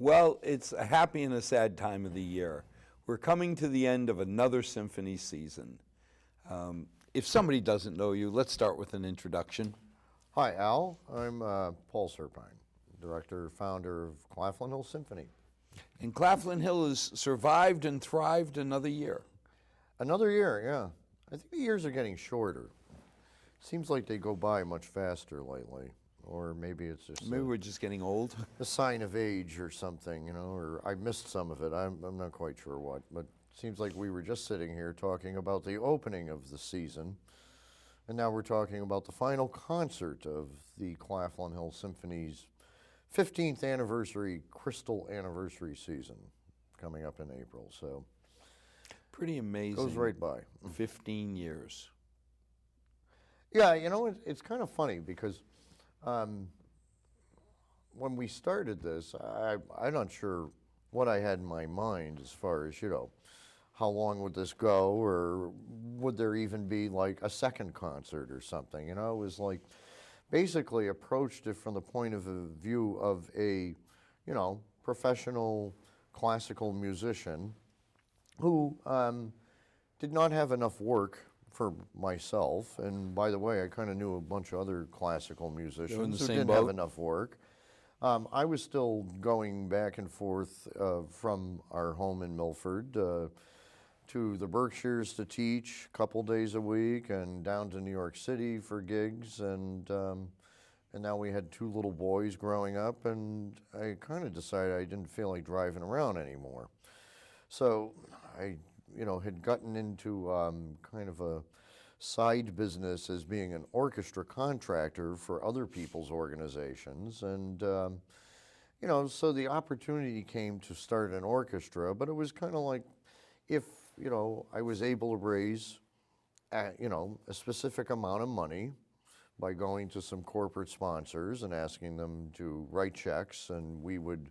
Well, it's a happy and a sad time of the year. We're coming to the end of another symphony season. If somebody doesn't know you, let's start with an introduction. Hi, Al. I'm Paul Surapine, director, founder of Claflin Hill Symphony. And Claflin Hill has survived and thrived another year. Another year, yeah. I think the years are getting shorter. Seems like they go by much faster lately. Or maybe it's just Maybe we're just getting old. a sign of age or something, you know, or I missed some of it. I'm not quite sure what, but it seems like we were just sitting here talking about the opening of the season, and now we're talking about the final concert of the Claflin Hill Symphony's 15th anniversary, Crystal Anniversary season coming up in April. So Pretty amazing. goes right by. 15 years. Yeah, you know, it's kind of funny because when we started this, I'm not sure what I had in my mind as far as, you know, how long would this go, or would there even be like a second concert or something? You know, it was like basically approached it from the point of view of a, you know, professional classical musician who did not have enough work for myself, and by the way, I kind of knew a bunch of other classical musicians who didn't have enough work. I was still going back and forth from our home in Milford to the Berkshires to teach a couple days a week, and down to New York City for gigs, and now we had two little boys growing up, and I kind of decided I didn't feel like driving around anymore. So I, you know, had gotten into kind of a side business as being an orchestra contractor for other people's organizations, and you know, so the opportunity came to start an orchestra, but it was kind of like if, you know, I was able to raise you know, a specific amount of money by going to some corporate sponsors and asking them to write checks, and we would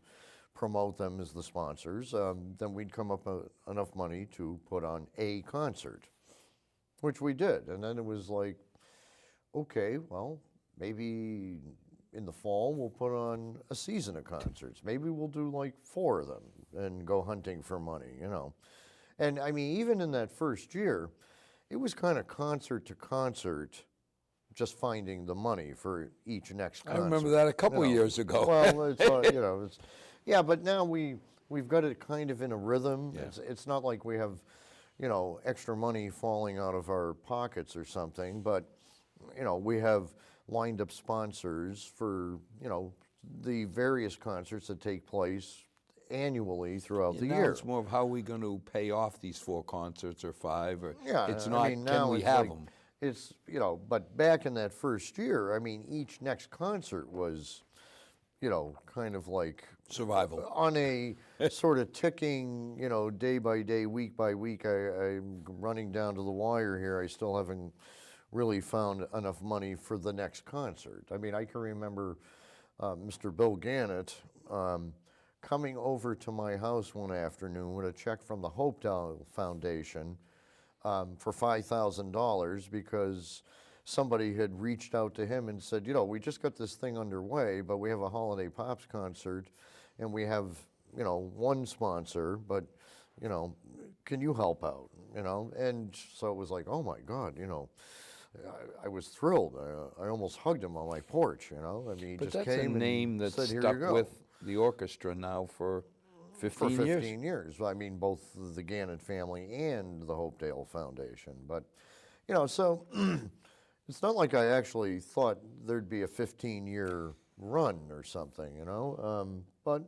promote them as the sponsors, then we'd come up with enough money to put on a concert, which we did. And then it was like, okay, well, maybe in the fall we'll put on a season of concerts. Maybe we'll do like 4 of them and go hunting for money, you know. And I mean, even in that first year, it was kind of concert to concert, just finding the money for each next concert. I remember that a couple years ago. Well, it's all, you know, it's, yeah, but now we've got it kind of in a rhythm. Yeah. It's not like we have, you know, extra money falling out of our pockets or something, but, you know, we have lined up sponsors for, you know, the various concerts that take place annually throughout the now year. it's more of how are we going to pay off these 4 concerts or 5, or Yeah, it's I not, mean, can now we it's have like, them? It's, you know, but back in that first year, I mean, each next concert was, you know, kind of like Survival. on a sort of ticking, you know, day by day, week by week. I'm running down to the wire here. I still haven't really found enough money for the next concert. I mean, I can remember Mr. Bill Gannett coming over to my house one afternoon with a check from the Hopedale Foundation for $5,000 because somebody had reached out to him and said, you know, we just got this thing underway, but we have a Holiday Pops concert, and we have, you know, one sponsor, but, you know, can you help out, you know? And so it was like, oh my God, you know, I was thrilled. I almost hugged him on my porch, you know? I mean, he But just that's came a name and that's said, here stuck you go. with the orchestra now for 15 For years. 15 years. I mean, both the Gannett family and the Hopedale Foundation. But, you know, so it's not like I actually thought there'd be a 15-year run or something, you know. But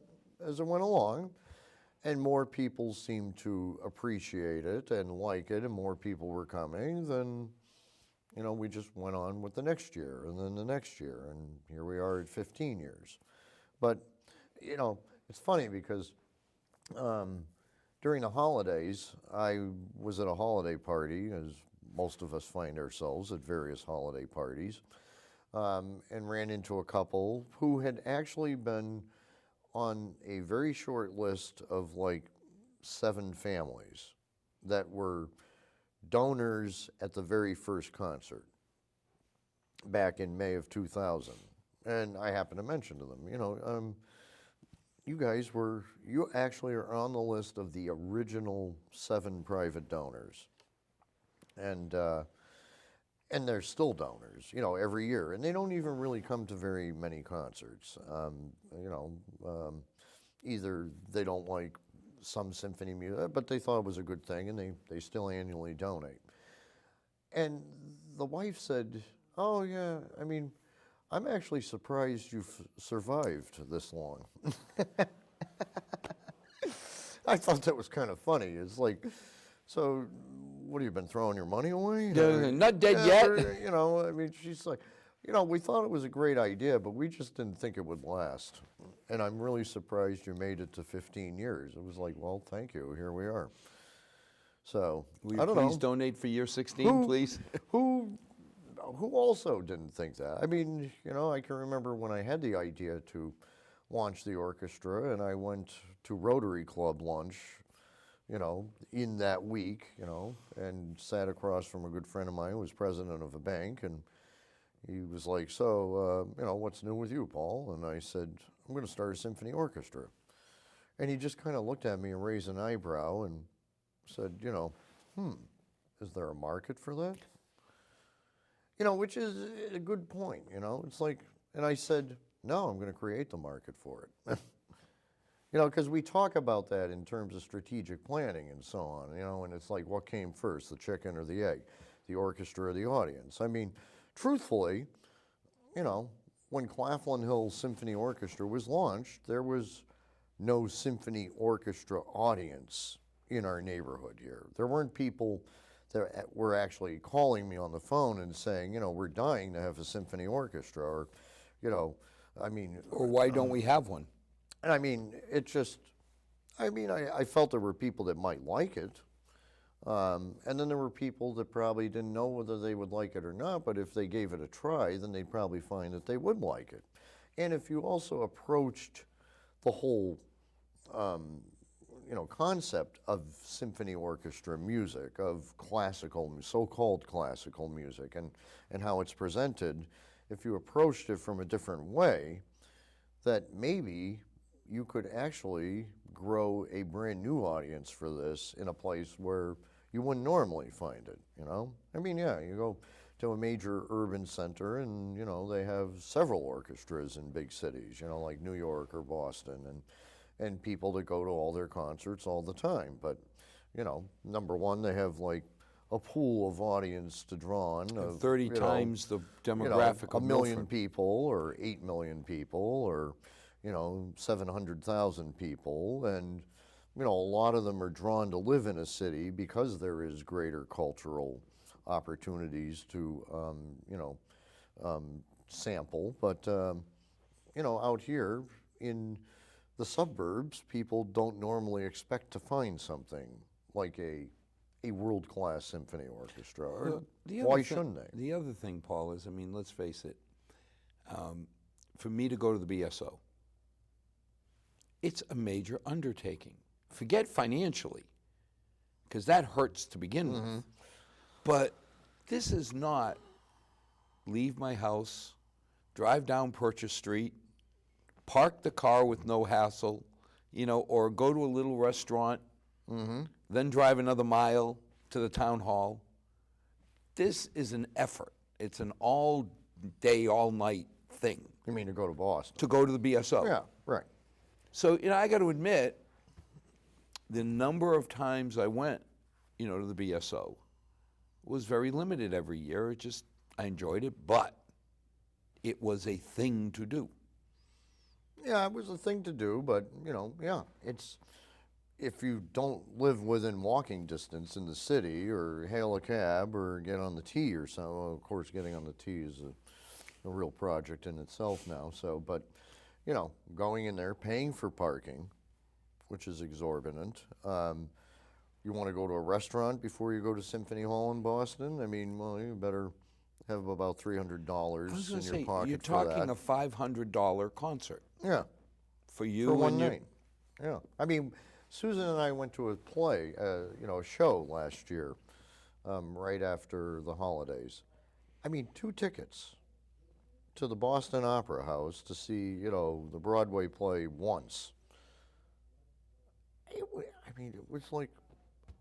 as it went along, and more people seemed to appreciate it and like it, and more people were coming, then, you know, we just went on with the next year, and then the next year, and here we are at 15 years. But, you know, it's funny because during the holidays, I was at a holiday party, as most of us find ourselves at various holiday parties, and ran into a couple who had actually been on a very short list of like 7 families that were donors at the very first concert back in May of 2000. And I happened to mention to them, you know, you actually are on the list of the original 7 private donors. And they're still donors, every year. And they don't even really come to very many concerts. Either they don't like some symphony music, but they thought it was a good thing, and they still annually donate. And the wife said, oh, yeah, I mean, I'm actually surprised you've survived this long. I thought that was kind of funny. It's like, so what have you been throwing your money away? Not dead yet. I mean, she's like, we thought it was a great idea, but we just didn't think it would last. And I'm really surprised you made it to 15 years. It was like, well, thank you. Here we are. So, Will I you don't please know. donate for year 16, please? Who also didn't think that? I mean, I can remember when I had the idea to launch the orchestra, and I went to Rotary Club lunch, in that week, and sat across from a good friend of mine who was president of a bank, and he was like, so, what's new with you, Paul? And I said, I'm going to start a symphony orchestra. And he just kind of looked at me and raised an eyebrow and said, is there a market for that? Which is a good point, It's like, and I said, no, I'm going to create the market for it. Because we talk about that in terms of strategic planning and so on, and it's like, what came first, the chicken or the egg, the orchestra or the audience? I mean, truthfully, when Claflin Hill Symphony Orchestra was launched, there was no symphony orchestra audience in our neighborhood here. There weren't people that were actually calling me on the phone and saying, we're dying to have a symphony orchestra, or, I mean. Or why don't we have one? And I mean, I felt there were people that might like it. And then there were people that probably didn't know whether they would like it or not, but if they gave it a try, then they'd probably find that they would like it. And if you also approached the whole, concept of symphony orchestra music, of so-called classical music, and how it's presented, if you approached it from a different way, that maybe you could actually grow a brand new audience for this in a place where you wouldn't normally find it, I mean, yeah, you go to a major urban center and, they have several orchestras in big cities, like New York or Boston, and people that go to all their concerts all the time. But, number one, they have like a pool of audience to draw on. Of, 30 times the demographic of a million Milford. people or 8 million people or 700,000 people, and a lot of them are drawn to live in a city because there is greater cultural opportunities to sample. But out here in the suburbs, people don't normally expect to find something like a world-class symphony orchestra. Why shouldn't they? The other thing, Paul, is, I mean, let's face it, for me to go to the BSO, it's a major undertaking. Forget financially, because that hurts to begin with. But this is not leave my house, drive down Purchase Street, park the car with no hassle, or go to a little restaurant, then drive another mile to the town hall. This is an effort. It's an all day, all night thing. You mean to go to Boston? To go to the BSO. Yeah, right. So, I got to admit, the number of times I went, to the BSO was very limited every year. I enjoyed it, but it was a thing to do. Yeah, it was a thing to do, but, yeah, it's, if you don't live within walking distance in the city or hail a cab or get on the T or so, well, of course, getting on the T is a real project in itself now, so, but, going in there, paying for parking, which is exorbitant. You want to go to a restaurant before you go to Symphony Hall in Boston? I mean, well, you better have about $300 in your pocket you're for that. talking a $500 concert. Yeah. For you For one and your night. Yeah. I mean, Susan and I went to a play, a show last year, right after the holidays. I mean, 2 tickets to the Boston Opera House to see, the Broadway play once. I mean, it was like,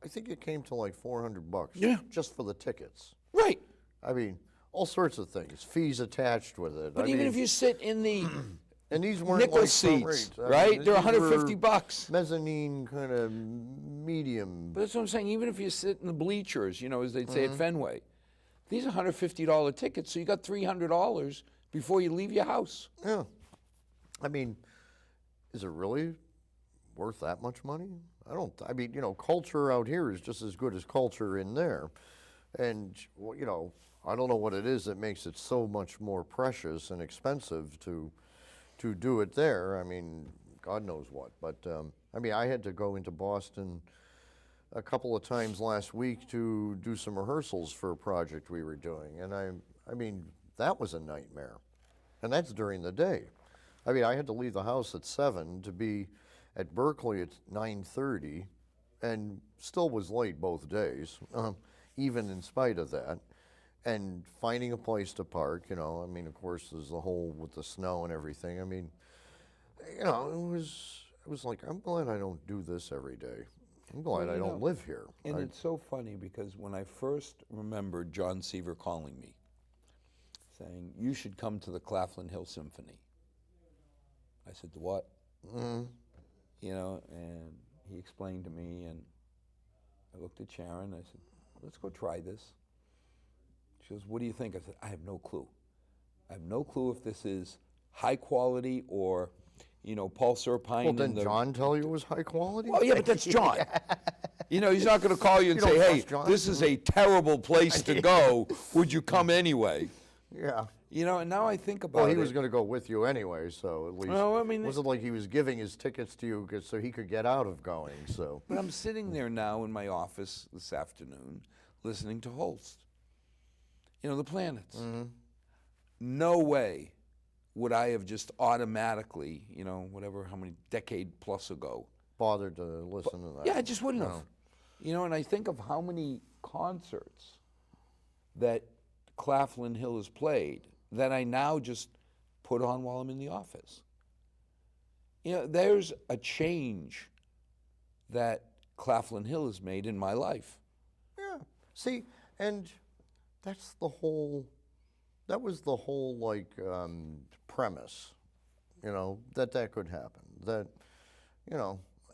I think it came to like $400 Yeah. just for the tickets. Right. I mean, all sorts of things, fees attached with it. But I even mean, if you sit in the and these weren't Nicholas like front seats, rates. I right? mean, They're these were $150. mezzanine kind of medium. But that's what I'm saying. Even if you sit in the bleachers, as they'd say Mm-hmm. at Fenway, these are $150 tickets, so you got $300 before you leave your house. Yeah. I mean, is it really worth that much money? I mean, culture out here is just as good as culture in there. And, I don't know what it is that makes it so much more precious and expensive to do it there. I mean, God knows what. But, I mean, I had to go into Boston a couple of times last week to do some rehearsals for a project we were doing. And I mean, that was a nightmare. And that's during the day. I mean, I had to leave the house at 7 to be at Berkeley at 9:30, and still was late both days, even in spite of that. And finding a place to park, I mean, of course, there's the whole with the snow and everything. I mean, it was like, I'm glad I don't do this every day. I'm glad I don't live here. And it's so funny because when I first remembered John Seaver calling me, saying, you should come to the Claflin Hill Symphony. I said, the what? And he explained to me, and I looked at Sharon, I said, let's go try this. She goes, what do you think? I said, I have no clue. I have no clue if this is high quality or, Paul Surapine. Well, didn't John tell you it was high quality? Oh, yeah, but that's John. He's not going to call you and say, hey, this is a terrible place to go. Would you come anyway? Yeah. And now I think about it. Well, he was going to go with you anyway, so at least. Well, I mean, it wasn't like he was giving his tickets to you so he could get out of going. So. But I'm sitting there now in my office this afternoon listening to Holst. The Planets. Mm-hmm. No way would I have just automatically, how many decade plus ago. Bothered to listen to that. Yeah, I just wouldn't have. And I think of how many concerts that Claflin Hill has played that I now just put on while I'm in the office. There's a change that Claflin Hill has made in my life. Yeah. See, and that was the whole like premise, that could happen. That,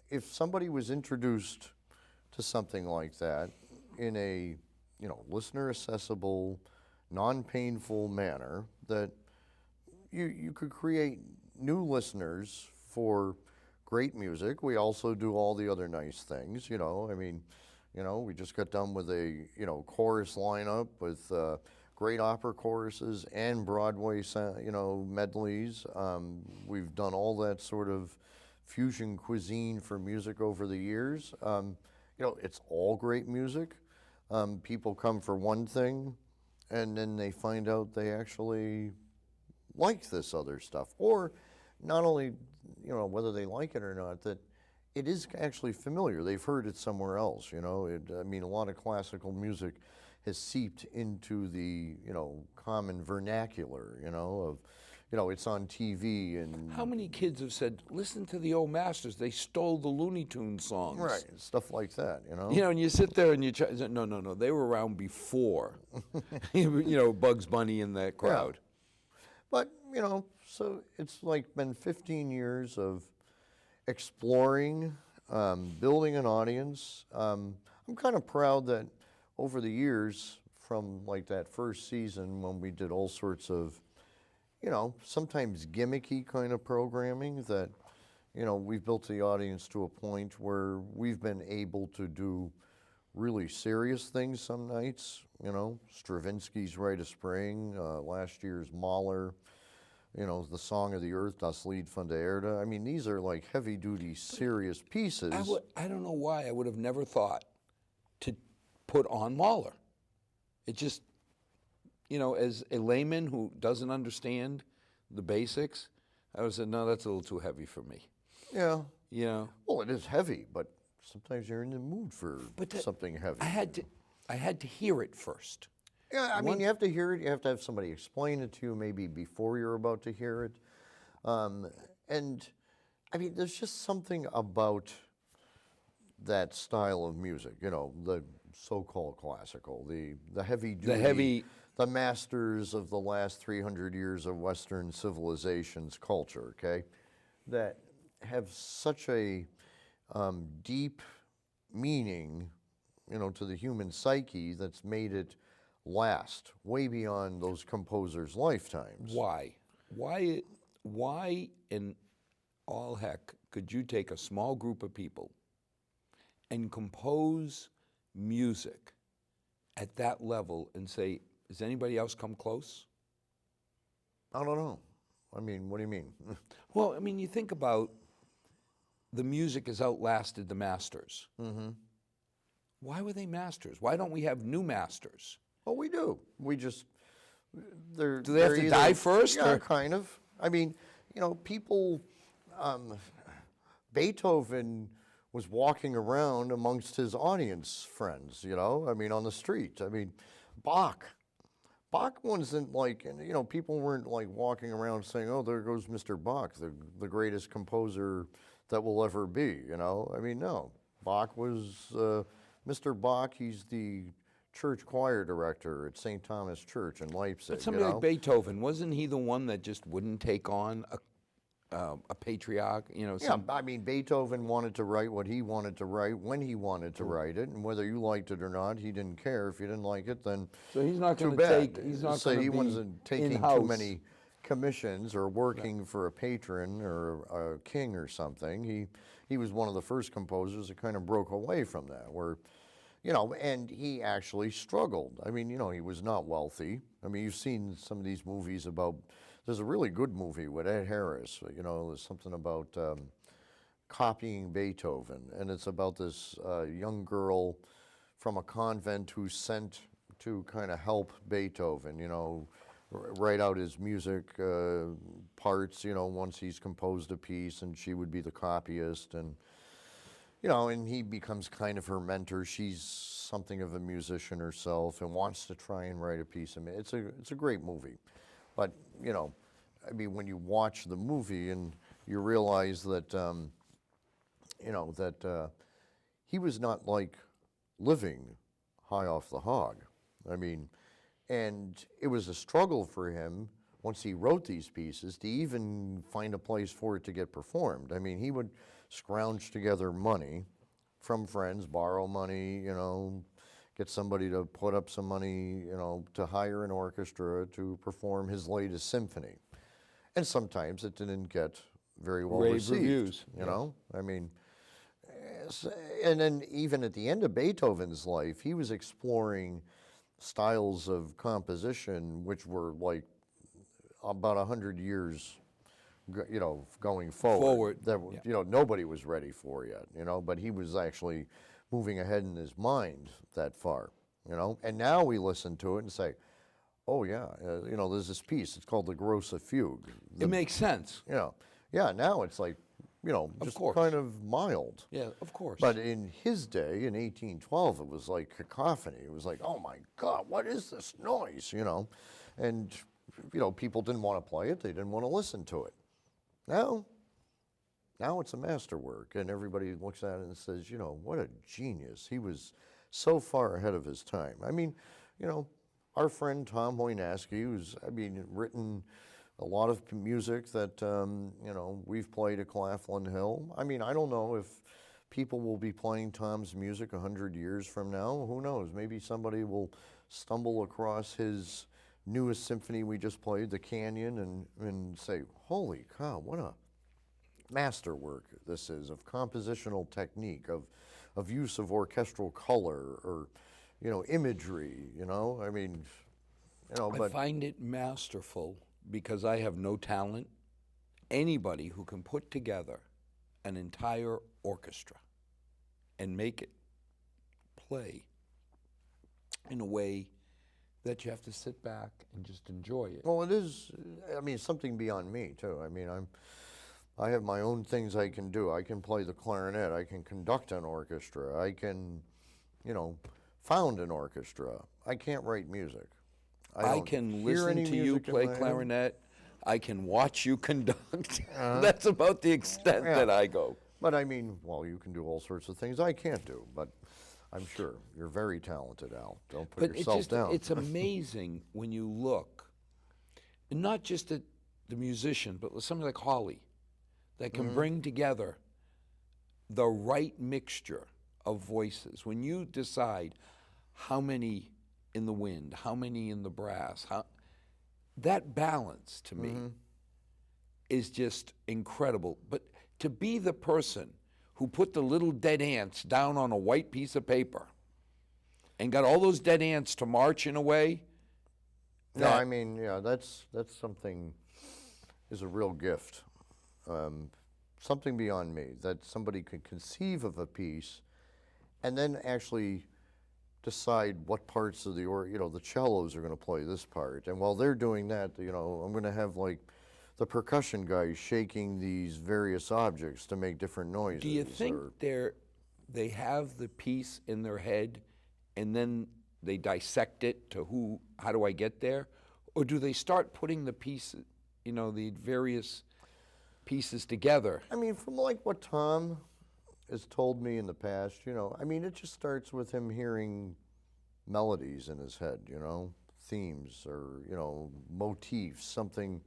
if somebody was introduced to something like that in a, listener accessible, non-painful manner, that you could create new listeners for great music. We also do all the other nice things, I mean, we just got done with a, chorus lineup with great opera choruses and Broadway, medleys. We've done all that sort of fusion cuisine for music over the years. It's all great music. People come for one thing, and then they find out they actually like this other stuff. Or not only, whether they like it or not, that it is actually familiar. They've heard it somewhere else, I mean, a lot of classical music has seeped into the, common vernacular, of, it's on TV and... How many kids have said, listen to the old masters, they stole the Looney Tunes songs. Right, stuff like that, and you sit there and you try, no, they were around before, Bugs Bunny in that crowd. Yeah. But, so it's like been 15 years of exploring, building an audience. I'm kind of proud that over the years, from like that first season when we did all sorts of, sometimes gimmicky kind of programming, that, we've built the audience to a point where we've been able to do really serious things some nights, Stravinsky's Rite of Spring, last year's Mahler, the Song of the Earth, Das Lied von der Erde. I mean, these are like heavy-duty, serious pieces. I don't know why I would have never thought to put on Mahler. It just, as a layman who doesn't understand the basics, I would have said, no, that's a little too heavy for me. Yeah. Well, it is heavy, but sometimes you're in the mood for something heavy. I had to hear it first. Yeah, I mean, you have to hear it. You have to have somebody explain it to you maybe before you're about to hear it. And, I mean, there's just something about that style of music, you know, the so-called classical, the heavy duty, The heavy, the masters of the last 300 years of Western civilization's culture, okay, that have such a deep meaning, you know, to the human psyche that's made it last way beyond those composers' lifetimes. why? Why in all heck could you take a small group of people and compose music at that level and say, has anybody else come close? I don't know. I mean, what do you mean? Well, I mean, you think about the music has outlasted the masters. Why were they masters? Why don't we have new masters? Well, we do. We just they're Do they have they're to either- die first, Yeah, or- kind of. I mean, you know, people. Beethoven was walking around amongst his audience friends. You know, I mean, on the street. I mean, Bach. Bach wasn't like, and, you know, people weren't like walking around saying, "Oh, there goes Mr. Bach, the greatest composer that will ever be." You know, I mean, no. Bach was Mr. Bach. He's the church choir director at St. Thomas Church in Leipzig. But somebody you know? like Beethoven, wasn't he the one that just wouldn't take on a patriarch? You know, Yeah, I mean, Beethoven wanted to write what he wanted to write when he wanted to write it, and whether you liked it or not, he didn't care. If you didn't like it, then So he's not too gonna bad. take- he's not so gonna he be wasn't taking too in-house. many commissions or working for a patron or a king or something. He was one of the first composers that kind of broke away from that, where, you know, and he actually struggled. I mean, you know, he was not wealthy. I mean, you've seen some of these movies about. There's a really good movie with Ed Harris. You know, there's something about copying Beethoven, and it's about this young girl from a convent who's sent to kind of help Beethoven. You know, write out his music parts. You know, once he's composed a piece, and she would be the copyist, and you know, and he becomes kind of her mentor. She's something of a musician herself and wants to try and write a piece of it. It's a great movie. But, you know, I mean, when you watch the movie and you realize that, you know, that he was not like living high off the hog. I mean, and it was a struggle for him once he wrote these pieces to even find a place for it to get performed. I mean, he would scrounge together money from friends, borrow money, you know, get somebody to put up some money, you know, to hire an orchestra to perform his latest symphony. And sometimes it didn't get very well Rave received. reviews, You know, I mean, and then even at the end of Beethoven's life, he was exploring styles of composition which were like about 100 years, you know, going forward. That yeah. you know, nobody was ready for yet. You know, but he was actually moving ahead in his mind that far. You know, and now we listen to it and say, "Oh yeah, you know, there's this piece. It's called the Grosse Fugue." It makes sense. You know, yeah. Now it's like, you know, Of just course. kind of mild. Yeah, of course. But in his day, in 1812, it was like cacophony. It was like, oh my God, what is this noise? You know, and you know, people didn't want to play it. They didn't want to listen to it. Now it's a masterwork, and everybody looks at it and says, you know, what a genius. He was so far ahead of his time. I mean, you know, our friend Tom Hoynaski, who's, I mean, written a lot of music that, you know, we've played at Claflin Hill. I mean, I don't know if people will be playing Tom's music 100 years from now. Who knows? Maybe somebody will stumble across his newest symphony we just played, The Canyon, and say, holy cow, what a masterwork this is of compositional technique, of use of orchestral color or, you know, imagery, you know? I mean, you know, I but find it masterful because I have no talent. Anybody who can put together an entire orchestra and make it play in a way that you have to sit back and just enjoy it. well, it is, I mean, something beyond me too. I mean, I have my own things I can do. I can play the clarinet. I can conduct an orchestra. I can, you know, found an orchestra. I can't write music. I don't can hear any listen to you music in play my head. clarinet. I can watch you conduct. That's about the extent Yeah. that I go. But I mean, well, you can do all sorts of things I can't do, but I'm sure you're very talented, Al. Don't put But yourself down. it's amazing when you look, and not just at the musician, but with somebody like Holly, that can bring together the right mixture of voices. When you decide how many in the wind, how many in the brass, that balance to me is just incredible. But to be the person who put the little dead ants down on a white piece of paper and got all those dead ants to march in a way No, I mean, yeah, that's something, is a real gift. Something beyond me, that somebody could conceive of a piece and then actually decide what parts of the cellos are going to play this part. And while they're doing that, I'm going to have like the percussion guys shaking these various objects to make different noises. Do you think they have the piece in their head and then they dissect it to how do I get there? Or do they start putting the pieces, the various pieces together? I mean, from like what Tom has told me in the past, I mean, it just starts with him hearing melodies in his head, themes or, motifs, something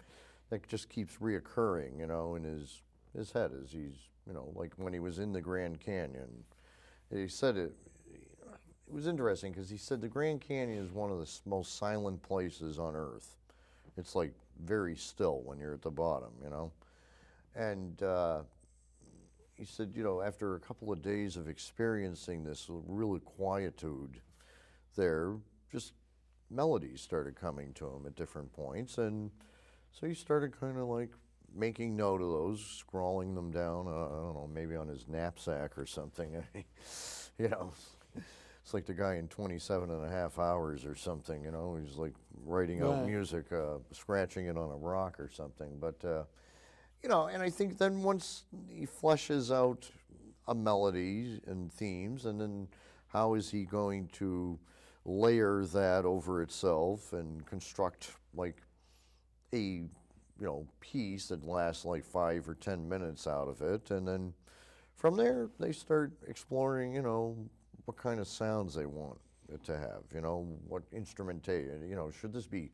that just keeps reoccurring, in his head as he's, like when he was in the Grand Canyon. He said it was interesting because he said the Grand Canyon is one of the most silent places on Earth. It's like very still when you're at the bottom, And he said, after a couple of days of experiencing this real quietude there, just melodies started coming to him at different points. And so he started kind of like making note of those, scrawling them down, I don't know, maybe on his knapsack or something. It's like the guy in 27 and a half hours or something, he's like writing out music, scratching it on a rock or something. But, and I think then once he fleshes out a melody and themes, and then how is he going to layer that over itself and construct like a piece that lasts like 5 or 10 minutes out of it, and then from there they start exploring what kind of sounds they want it to have, what instrumentation, should this be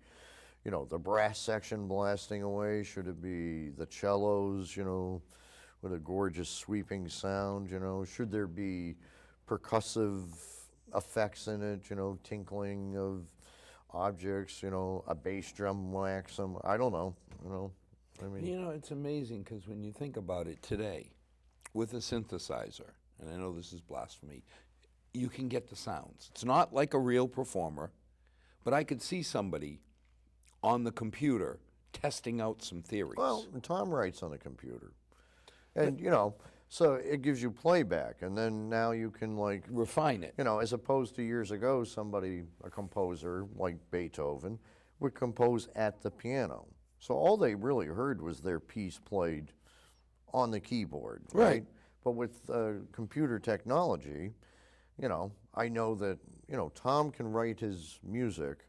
the brass section blasting away, should it be the cellos with a gorgeous sweeping sound, should there be percussive effects in it, tinkling of objects, a bass drum whack, I don't know, I mean. It's amazing because when you think about it today, with a synthesizer, and I know this is blasphemy, you can get the sounds. It's not like a real performer, but I could see somebody on the computer testing out some theories. Well, Tom writes on a computer, and so it gives you playback, and then now you can like refine it. As opposed to years ago, a composer like Beethoven, would compose at the piano. So all they really heard was their piece played on the keyboard, right? But with computer technology, I know that, Tom can write his music,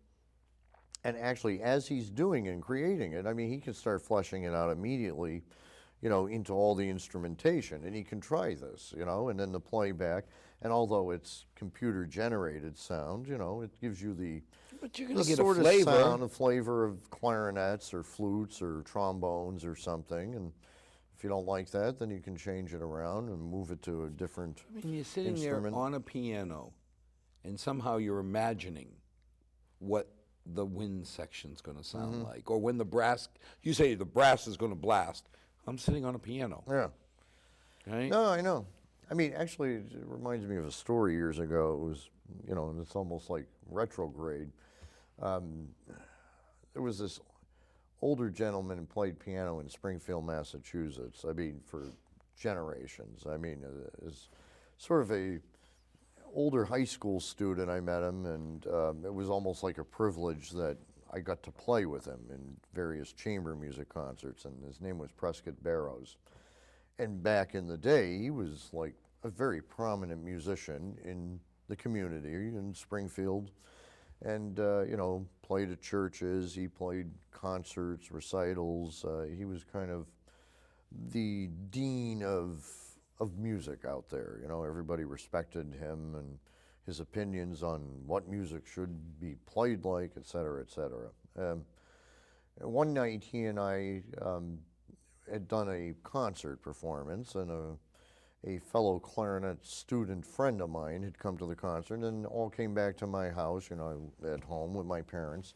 and actually as he's doing and creating it, I mean, he can start fleshing it out immediately, into all the instrumentation, and he can try this, and then the playback, and although it's computer-generated sound, it gives you but you're gonna get sort a flavor. of sound, a flavor of clarinets or flutes or trombones or something, and if you don't like that, then you can change it around and move it to a different You're sitting instrument. there on a piano, and somehow you're imagining what the wind section's going to sound like, or when the brass. You say the brass is going to blast. I'm sitting on a piano. Yeah. Right? No, I know. I mean, actually, it reminds me of a story years ago. It was, and it's almost like retrograde. There was this older gentleman who played piano in Springfield, Massachusetts. I mean, for generations. I mean, as sort of a older high school student, I met him, and it was almost like a privilege that I got to play with him in various chamber music concerts, and his name was Prescott Barrows. And back in the day, he was like a very prominent musician in the community in Springfield, and played at churches. He played concerts, recitals. He was kind of the dean of of music out there. You know, everybody respected him and his opinions on what music should be played like, et cetera, et cetera. One night he and I had done a concert performance, and a fellow clarinet student friend of mine had come to the concert, and all came back to my house, you know, at home with my parents,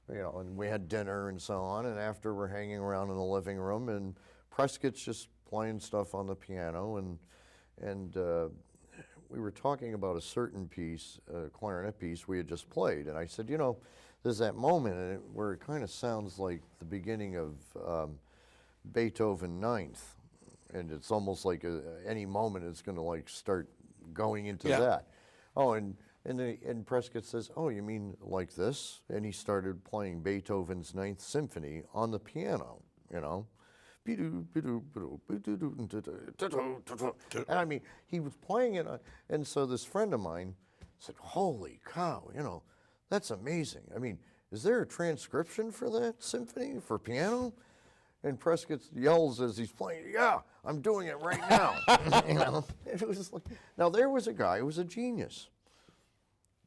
you know, and we had dinner and so on, and after we're hanging around in the living room, and Prescott's just playing stuff on the piano, and we were talking about a certain piece, a clarinet piece we had just played, and I said, you know, there's that moment in it where it kind of sounds like the beginning of Beethoven Ninth, and it's almost like any moment it's going to like start going into that. Oh, and Prescott says, "Oh, you mean like this?" And he started playing Beethoven's Ninth Symphony on the piano, you know. And I mean, he was playing it, and so this friend of mine said, "Holy cow, you know, that's amazing. I mean, is there a transcription for that symphony for piano?" And Prescott yells as he's playing, "Yeah, I'm doing it right now." You know, it was like, now there was a guy who was a genius.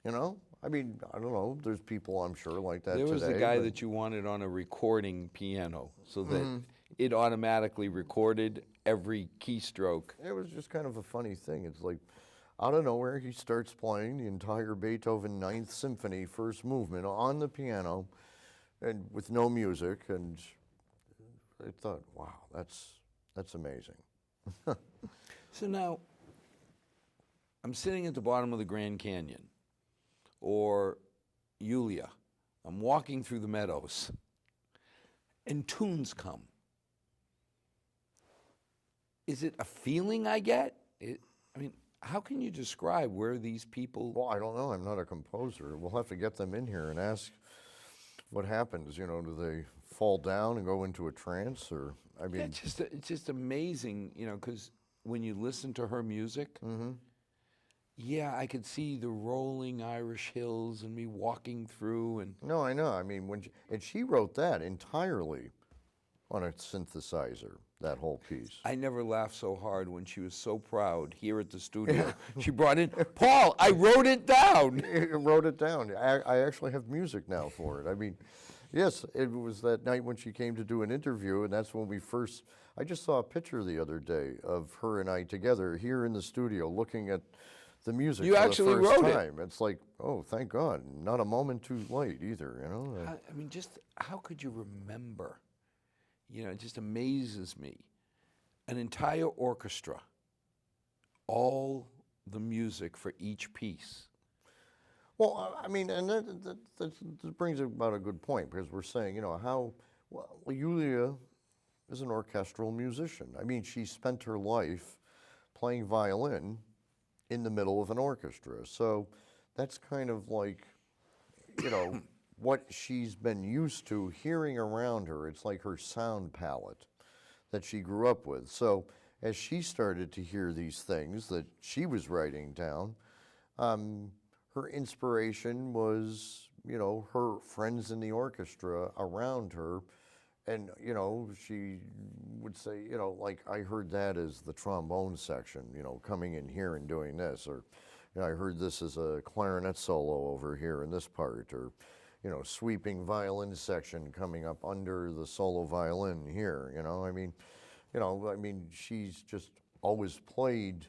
You know, I mean, I don't know. There's people I'm sure like that. There was today, the guy that you wanted on a recording piano, so that it automatically recorded every keystroke. It was just kind of a funny thing. It's like, out of nowhere, he starts playing the entire Beethoven Ninth Symphony, first movement, on the piano, and with no music, and I thought, wow, that's amazing. So now, I'm sitting at the bottom of the Grand Canyon, or Yulia. I'm walking through the meadows, and tunes come. Is it a feeling I get? I mean, how can you describe where these people... Well, I don't know. I'm not a composer. We'll have to get them in here and ask what happens. You know, do they fall down and go into a trance, or I mean, it's just amazing, you know, because when you listen to her music, yeah, I could see the rolling Irish hills and me walking through, and no, I know. I mean, and she wrote that entirely on a synthesizer, that whole piece. I never laughed so hard when she was so proud here at the studio. She brought in, "Paul, I wrote it down." I wrote it down. I actually have music now for it. I mean, yes, it was that night when she came to do an interview, and that's when we first, I just saw a picture the other day of her and I together here in the studio looking at the music You for actually the first wrote it. time. It's like, oh, thank God, not a moment too late either, you know? I mean, just how could you remember? You know, it just amazes me. An entire orchestra, all the music for each piece. Well, I mean, and that brings about a good point, because we're saying, you know, how, well, Yulia is an orchestral musician. I mean, she spent her life playing violin in the middle of an orchestra. So that's kind of like, you know, what she's been used to hearing around her. It's like her sound palette that she grew up with. So as she started to hear these things that she was writing down, her inspiration was, you know, her friends in the orchestra around her. And, you know, she would say, you know, like, I heard that as the trombone section, you know, coming in here and doing this, or, you know, I heard this as a clarinet solo over here in this part, or, you know, sweeping violin section coming up under the solo violin here, you know, I mean, she's just always played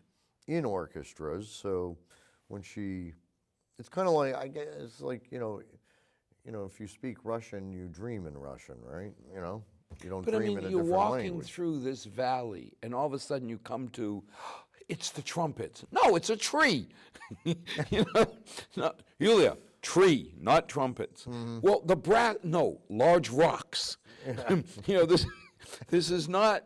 in orchestras, so when she, it's kind of like, I guess, it's like, you know, if you speak Russian, you dream in Russian, right? You know, you don't But I dream mean, in a you're different walking language. through this valley, and all of a sudden you come to, it's the trumpets. No, it's a tree. You know, no, Yulia, tree, not trumpets. Well, the brass, no, large rocks. You know, this is not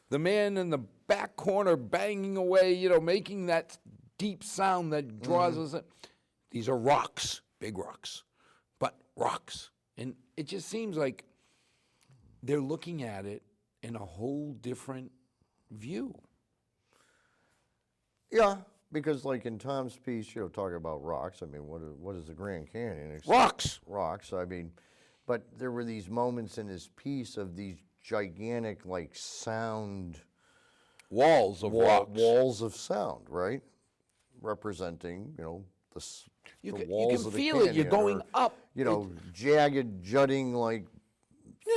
the man in the back corner banging away, you know, making that deep sound that draws us in. These are rocks, big rocks, but rocks. And it just seems like they're looking at it in a whole different view. Yeah, because like in Tom's piece, you know, talking about rocks, I mean, what is the Grand Canyon? Except Rocks. Rocks, I mean, but there were these moments in his piece of these gigantic, like, sound walls of rocks. walls of sound, right? Representing, You the can walls of the feel it. You're canyon, going or, up. jagged, jutting like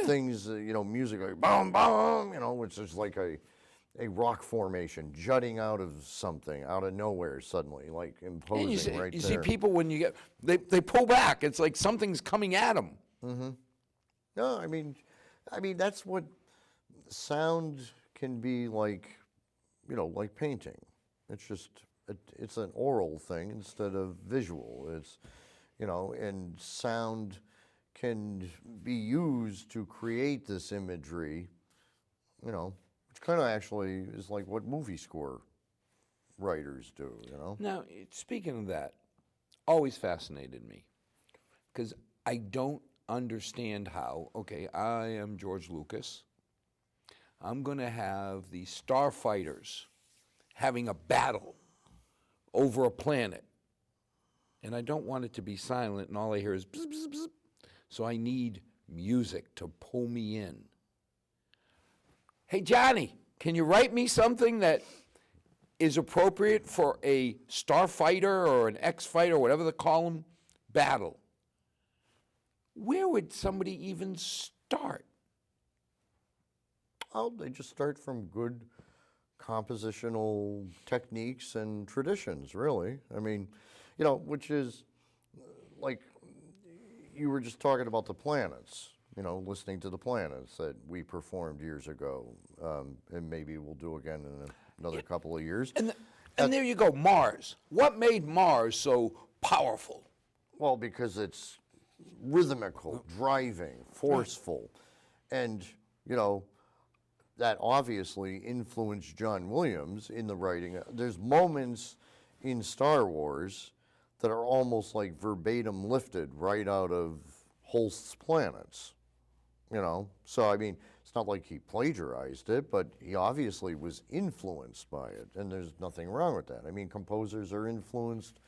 things, music like boom, boom, which is like a rock formation jutting out of something, out of nowhere suddenly, like imposing And you see, right you there. see people when you get, they pull back. It's like something's coming at them. No, I mean, that's what sound can be like, like painting. It's just, it's an oral thing instead of visual. It's, and sound can be used to create this imagery, which kind of actually is like what movie score writers do, Now, speaking of that, always fascinated me because I don't understand how, okay, I am George Lucas. I'm going to have the starfighters having a battle over a planet. And I don't want it to be silent and all I hear is bzz, bzz, bzz. So I need music to pull me in. Hey, Johnny, can you write me something that is appropriate for a starfighter or an X-fighter, whatever they call them, battle? Where would somebody even start? Oh, they just start from good compositional techniques and traditions, really. I mean, which is like you were just talking about the planets, listening to the planets that we performed years ago, and maybe we'll do again in another couple of years. And there you go, Mars. What made Mars so powerful? Well, because it's rhythmical, driving, forceful, and, that obviously influenced John Williams in the writing. There's moments in Star Wars that are almost like verbatim lifted right out of Holst's Planets, So, I mean, it's not like he plagiarized it, but he obviously was influenced by it, and there's nothing wrong with that. I mean, composers are influenced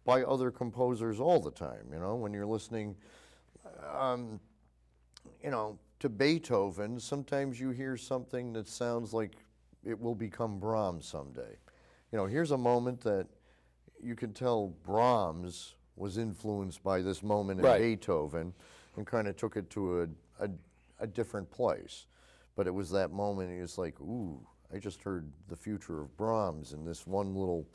by other composers all the time, when you're listening, to Beethoven, sometimes you hear something that sounds like it will become Brahms someday. Here's a moment that you can tell Brahms was influenced by this moment in Beethoven and kind of took it to a different place. But it was that moment, he was like, ooh, I just heard the future of Brahms in this one little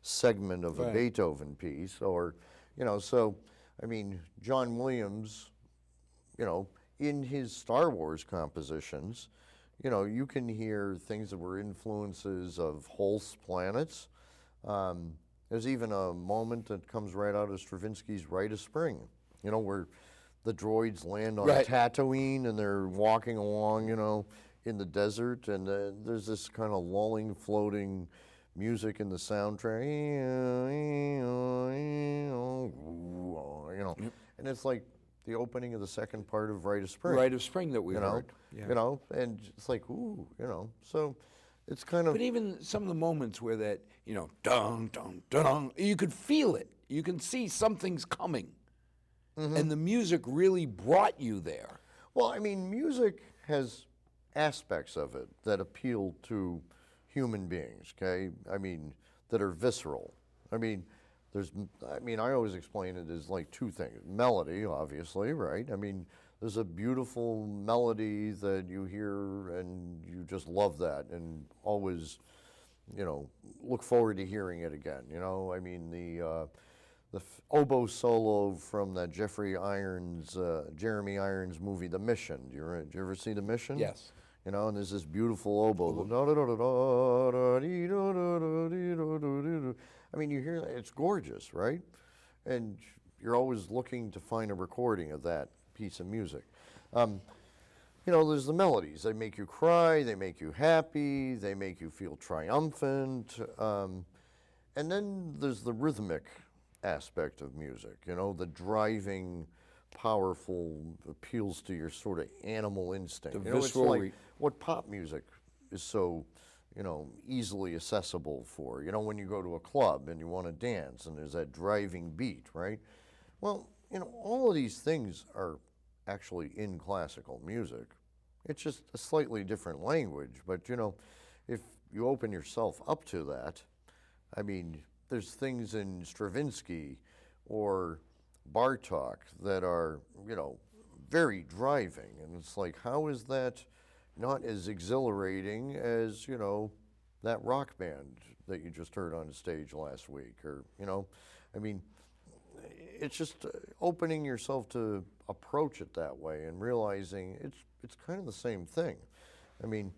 segment of a Beethoven piece. Or, so, I mean, John Williams, in his Star Wars compositions, you can hear things that were influences of Holst's Planets. There's even a moment that comes right out of Stravinsky's Rite of Spring, where the droids land on Tatooine and they're walking along, in the desert, and there's this kind of lulling, floating music in the soundtrack, and it's like the opening of the second part of Rite of Spring. Rite of Spring that we heard. And it's like, ooh, so it's kind of... But even some of the moments where that, dun, dun, dun, you could feel it. You can see something's coming. And the music really brought you there. Well, I mean, music has aspects of it that appeal to human beings, okay? I mean, that are visceral. I mean, I always explain it as like two things. Melody, obviously, right? I mean, there's a beautiful melody that you hear and you just love that and always, look forward to hearing it again, I mean, the oboe solo from that Jeremy Irons movie, The Mission. Did you ever see The Mission? Yes. And there's this beautiful oboe. I mean, you hear that, it's gorgeous, right? And you're always looking to find a recording of that piece of music. There's the melodies. They make you cry, they make you happy, they make you feel triumphant. And then there's the rhythmic aspect of music, the driving, powerful, appeals to your sort of animal instinct. It's like what pop music is so, easily accessible for. When you go to a club and you want to dance and there's that driving beat, right? Well, all of these things are actually in classical music. It's just a slightly different language. But, if you open yourself up to that. I mean, there's things in Stravinsky or Bartok that are, very driving, and it's like, how is that not as exhilarating as, that rock band that you just heard on stage last week, or, I mean, it's just opening yourself to approach it that way and realizing it's kind of the same thing. I mean,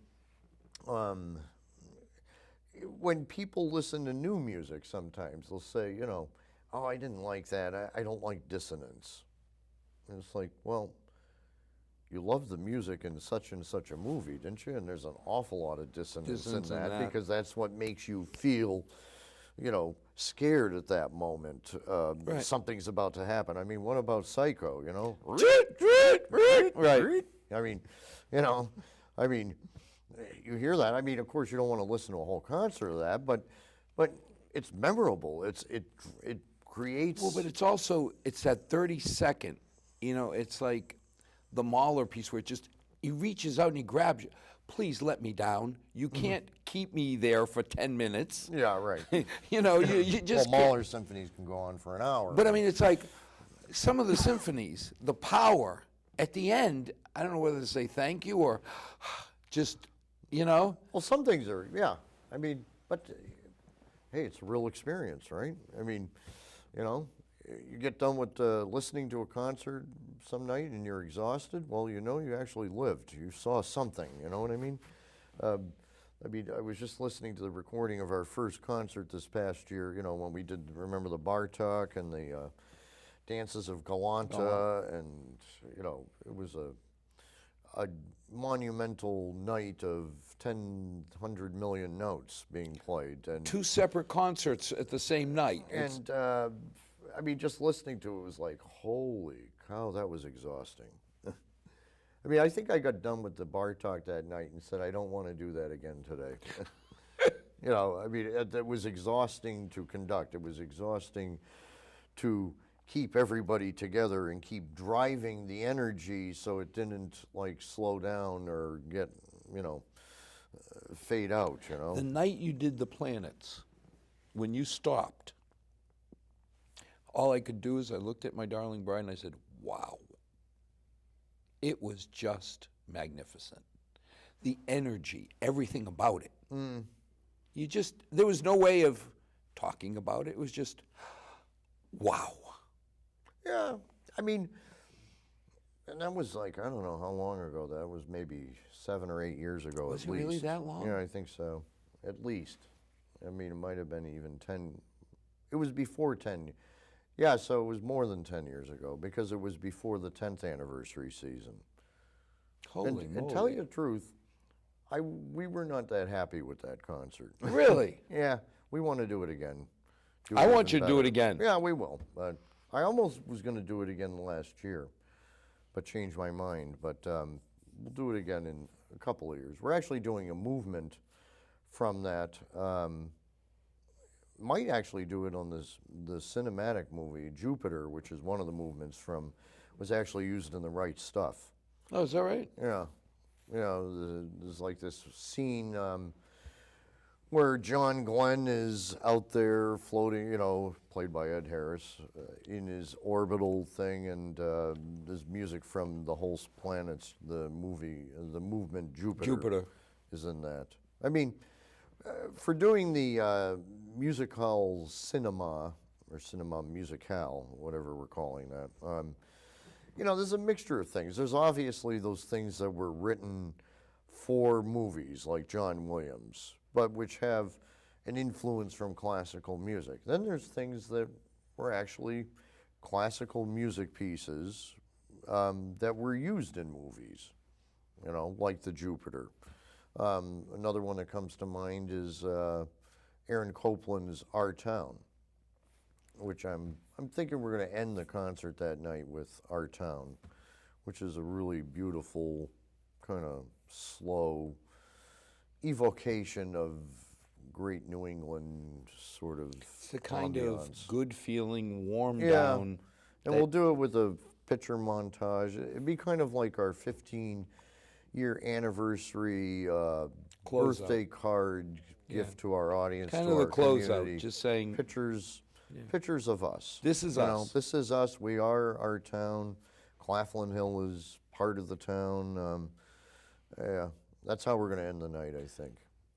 when people listen to new music, sometimes they'll say, oh, I didn't like that. I don't like dissonance. And it's like, well, you love the music in such and such a movie, didn't you? And there's an awful lot of dissonance in that, because that's what makes you feel, scared at that moment. Right. Something's about to happen. I mean, what about Psycho, Right. I mean, you hear that. I mean, of course, you don't want to listen to a whole concert of that, but it's memorable. It creates. Well, but it's that 30-second, it's like the Mahler piece where he reaches out and he grabs you. Please let me down. You can't keep me there for 10 minutes. Yeah, right. You just well, Mahler symphonies can go on for an hour. But I mean, it's like some of the symphonies, the power at the end, I don't know whether to say thank you or just, Well, some things are, yeah. I mean, but hey, it's a real experience, right? I mean, you get done with listening to a concert some night and you're exhausted. Well, you actually lived. You saw something, you know what I mean? I was just listening to the recording of our first concert this past year, when we did, remember the Bartok and the Dances of Galanta, and, it was a monumental night of 100 million notes being played. And 2 separate concerts at the same night. And, I mean, just listening to it was like, holy cow, that was exhausting. I mean, I think I got done with the Bartok that night and said, I don't want to do that again today. I mean, it was exhausting to conduct. It was exhausting to keep everybody together and keep driving the energy so it didn't, like, slow down or get, fade out, The night you did the planets, when you stopped, all I could do is I looked at my darling bride and I said, wow. It was just magnificent. The energy, everything about it. There was no way of talking about it. It was just, wow. Yeah, I mean, and that was like, I don't know how long ago that was, maybe 7 or 8 years ago Was at it least. really that long? Yeah, I think so, at least. I mean, it might have been even 10, it was before 10. Yeah, so it was more than 10 years ago, because it was before the 10th anniversary season. Holy moly. And tell you the truth, we were not that happy with that concert. Really? Yeah, we want to do it again. I want you to do it again. Yeah, we will. But I almost was going to do it again last year, but changed my mind. But we'll do it again in a couple of years. We're actually doing a movement from that. Might actually do it on the cinematic movie Jupiter, which is one of the movements from, was actually used in The Right Stuff. Oh, is that right? Yeah, there's like this scene where John Glenn is out there floating, played by Ed Harris, in his orbital thing, and there's music from the whole planet's, the movement Jupiter is in that. I mean, for doing the musical cinema, or cinema musicale, whatever we're calling that, there's a mixture of things. There's obviously those things that were written for movies, like John Williams, but which have an influence from classical music. Then there's things that were actually classical music pieces that were used in movies, like the Jupiter. Another one that comes to mind is Aaron Copland's Our Town, which I'm thinking we're going to end the concert that night with Our Town, which is a really beautiful, kind of slow evocation of great New England sort of It's a kind ambiance. of good feeling, warm Yeah, down. and we'll do it with a picture montage. It'd be kind of like our 15 year anniversary Close birthday card gift to our audience, Kind to of our the closeout, community. just saying, Pictures, pictures of us. this is You know, us. this is us. We are our town. Claflin Hill is part of the town. Yeah, that's how we're going to end the night, I think.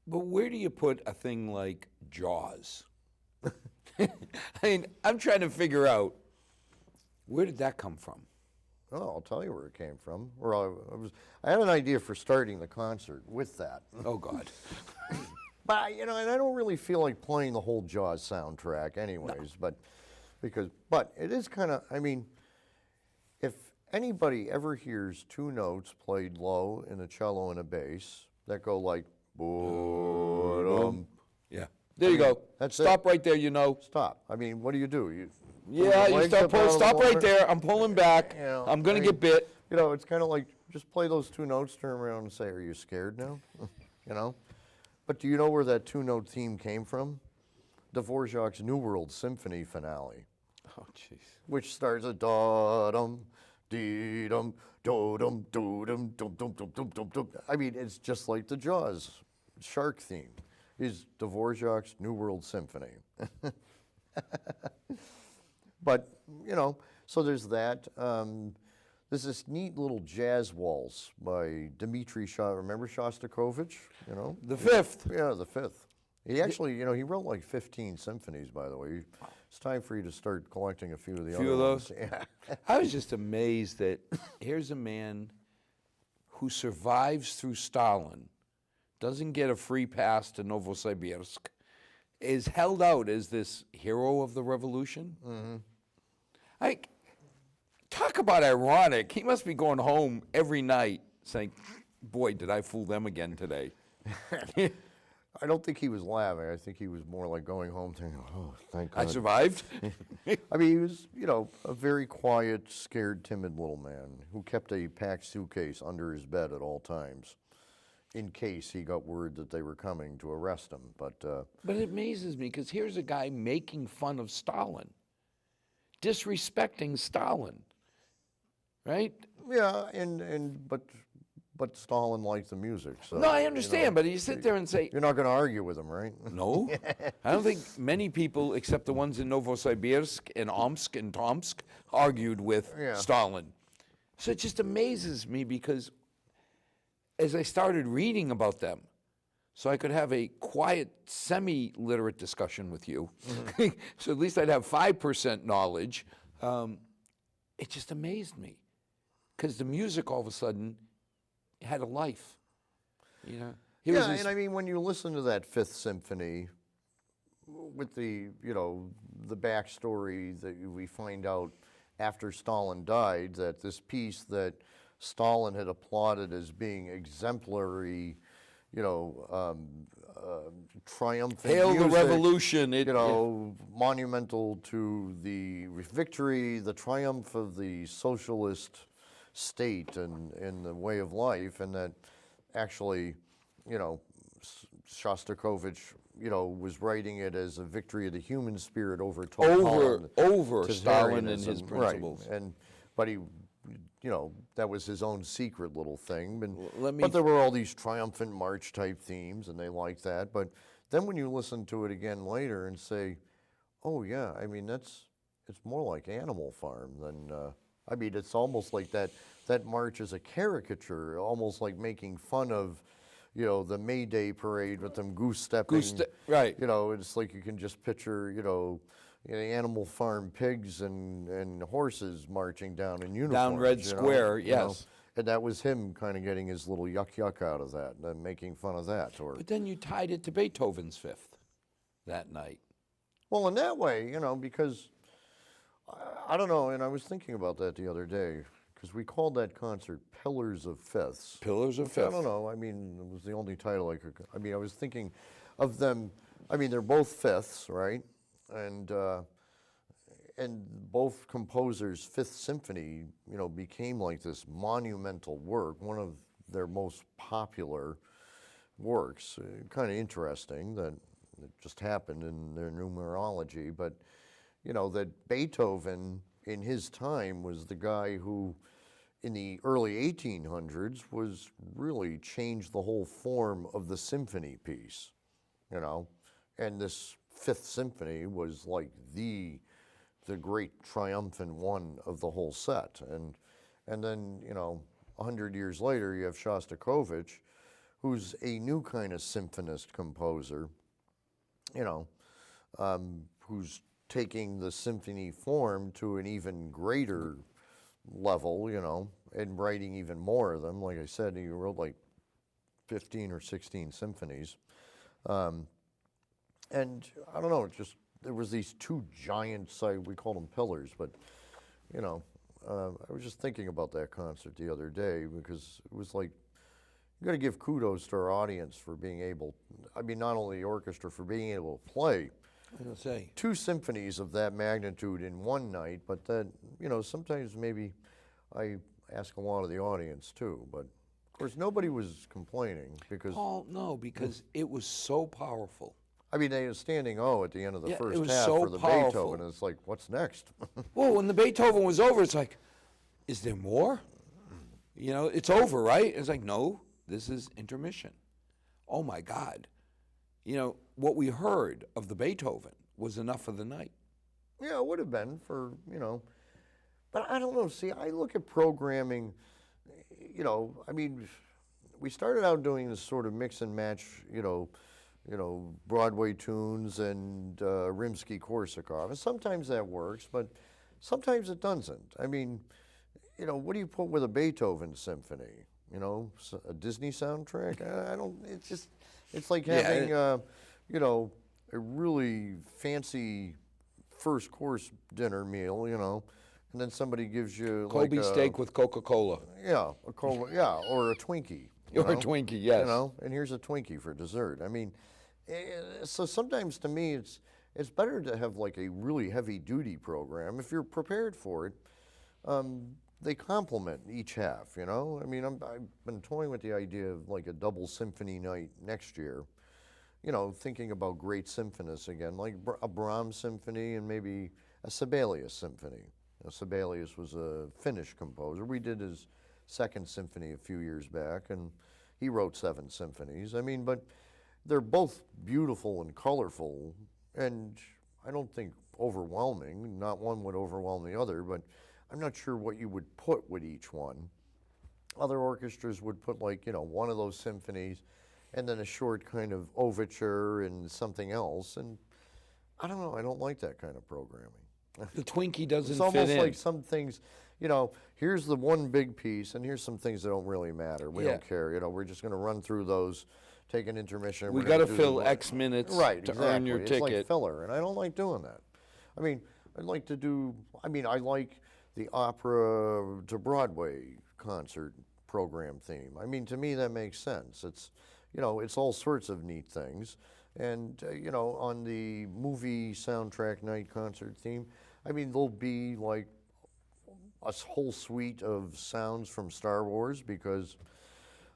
But where do you put a thing like Jaws? I mean, I'm trying to figure out, where did that come from? Oh, I'll tell you where it came from. I had an idea for starting the concert with that. Oh, God. But and I don't really feel like playing the whole Jaws soundtrack, anyways. But it is kind of. I mean, if anybody ever hears two notes played low in a cello and a bass that go like boom, Yeah. There you go. that's Stop right there, you know. stop. I mean, what do? You pull Yeah, your you legs start up out pulling. of the Stop right water? there. I'm pulling back. You know, I'm going I to mean, get bit. It's kind of like just play those two notes, turn around and say, "Are you scared now?" you know. But do you know where that two-note theme came from? Dvorak's New World Symphony finale, Oh, jeez. which starts a da-dum, dee-dum, do-dum, do-dum, dum, dum, dum, dum, dum, dum. I mean, it's just like the Jaws shark theme. Is Dvorak's New World Symphony. But, so there's that. There's this neat little jazz waltz by Dmitri remember Shostakovich, The fifth. Yeah, the fifth. He actually, he wrote like 15 symphonies, by the way. It's time for you to start collecting a few of the Few other of ones. those? Yeah. I was just amazed that here's a man who survives through Stalin, doesn't get a free pass to Novosibirsk, is held out as this hero of the revolution. Mm-hmm. Talk about ironic. He must be going home every night saying, boy, did I fool them again today. I don't think he was laughing. I think he was more like going home thinking, oh, thank God. I survived. I mean, he was, a very quiet, scared, timid little man who kept a packed suitcase under his bed at all times in case he got word that they were coming to arrest him. But it amazes me because here's a guy making fun of Stalin, disrespecting Stalin, right? yeah, but Stalin liked the music. So, No, I understand, but you sit there and say, you're not going to argue with him, right? no. I don't think many people, except the ones in Novosibirsk and Omsk and Tomsk, argued with Yeah. Stalin. So it just amazes me because as I started reading about them, so I could have a quiet, semi-literate discussion with you, so at least I'd have 5% knowledge, it just amazed me. Because the music all of a sudden had a life, Yeah, and I mean, when you listen to that Fifth Symphony, with the backstory that we find out after Stalin died, that this piece that Stalin had applauded as being exemplary, triumphant Hail the music, revolution! monumental to the victory, the triumph of the socialist state and the way of life, and that actually, Shostakovich, was writing it as a victory of the human spirit over over Stalin and his totalitarianism. principles. Right. But he, that was his own secret little thing. Let me But there were all these triumphant march type themes, and they liked that. But then when you listen to it again later and say, oh yeah, I mean, it's more like Animal Farm than, I mean, it's almost like that march is a caricature, almost like making fun of, the May Day parade with them goose stepping. Right. It's like you can just picture, Animal Farm pigs and horses marching down in uniforms. Down Red Square, yes. And that was him kind of getting his little yuck out of that and making fun of that. But then you tied it to Beethoven's Fifth that night. Well, in that way, because I don't know, and I was thinking about that the other day, because we called that concert Pillars of Fifths. Pillars of I Fifth. don't know, I mean, it was the only title I was thinking of them, I mean, they're both fifths, right? And both composers' Fifth Symphony, became like this monumental work, one of their most popular works. Kind of interesting that it just happened in their numerology, but that Beethoven in his time was the guy who, in the early 1800s was really changed the whole form of the symphony piece, you know. And this Fifth Symphony was like the great triumphant one of the whole set. And then, you know, 100 years later, you have Shostakovich, who's a new kind of symphonist composer, you know, who's taking the symphony form to an even greater level, you know, and writing even more of them. Like I said, he wrote like 15 or 16 symphonies. And I don't know, it just, there was these two giant, we called them pillars, but, you know, I was just thinking about that concert the other day because it was like, you got to give kudos to our audience for being able, I mean, not only the orchestra, for being able to play I was gonna say, two symphonies of that magnitude in one night, but then, you know, sometimes maybe I ask a lot of the audience too, but of course nobody was complaining because, Paul, no, because it was so powerful. I mean, they had a standing O at the end of the Yeah, it first was half so for the powerful. Beethoven, and it's like, what's next? Well, when the Beethoven was over, it's like, is there more? You know, it's over, right? It's like, no, this is intermission. Oh my God. You know, what we heard of the Beethoven was enough for the night. Yeah, it would have been for, you know, but I don't know. See, I look at programming, you know, I mean, we started out doing this sort of mix and match, you know, Broadway tunes and Rimsky-Korsakov. And sometimes that works, but sometimes it doesn't. I mean, you know, what do you put with a Beethoven symphony? You know, a Disney soundtrack? I don't, it's just, it's like having, you know, a really fancy first course dinner meal, you know, and then somebody gives you Kobe like steak with Coca-Cola. yeah, a cola, yeah, or a Twinkie. you Or a know? Twinkie, yes. You know, and here's a Twinkie for dessert. I mean, so sometimes to me it's better to have like a really heavy duty program. If you're prepared for it, they complement each half, you know? I mean, I've been toying with the idea of like a double symphony night next year, you know, thinking about great symphonists again, like a Brahms symphony and maybe a Sibelius symphony. Sibelius was a Finnish composer. We did his second symphony a few years back, and he wrote 7 symphonies. I mean, but they're both beautiful and colorful, and I don't think overwhelming. Not one would overwhelm the other, but I'm not sure what you would put with each one. Other orchestras would put like, you know, one of those symphonies and then a short kind of overture and something else. And I don't know, I don't like that kind of programming. The Twinkie doesn't It's fit almost in. like some things, you know, here's the one big piece and here's some things that don't really matter. We Yeah. don't care, you know, we're just going to run through those, take an intermission. and We we're gonna got to do fill the- X minutes Right, to exactly. earn your It's ticket. like filler, and I don't like doing that. I mean, I'd like to do, I mean, I like the opera to Broadway concert program theme. I mean, to me, that makes sense. It's, you know, it's all sorts of neat things. And, you know, on the movie soundtrack night concert theme, I mean, there'll be like a whole suite of sounds from Star Wars because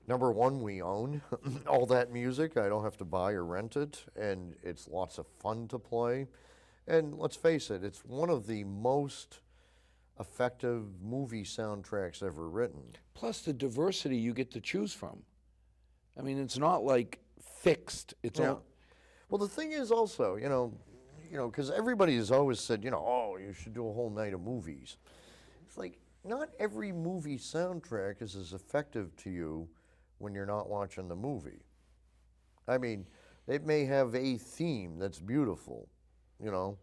number one, we own all that music. I don't have to buy or rent it, and it's lots of fun to play. And let's face it, it's one of the most effective movie soundtracks ever written. Plus the diversity you get to choose from. I mean, it's not like fixed. It's Yeah. all. Well, the thing is also, you know, because everybody has always said, you know, oh, you should do a whole night of movies. It's like not every movie soundtrack is as effective to you when you're not watching the movie. I mean, it may have a theme that's beautiful, you know,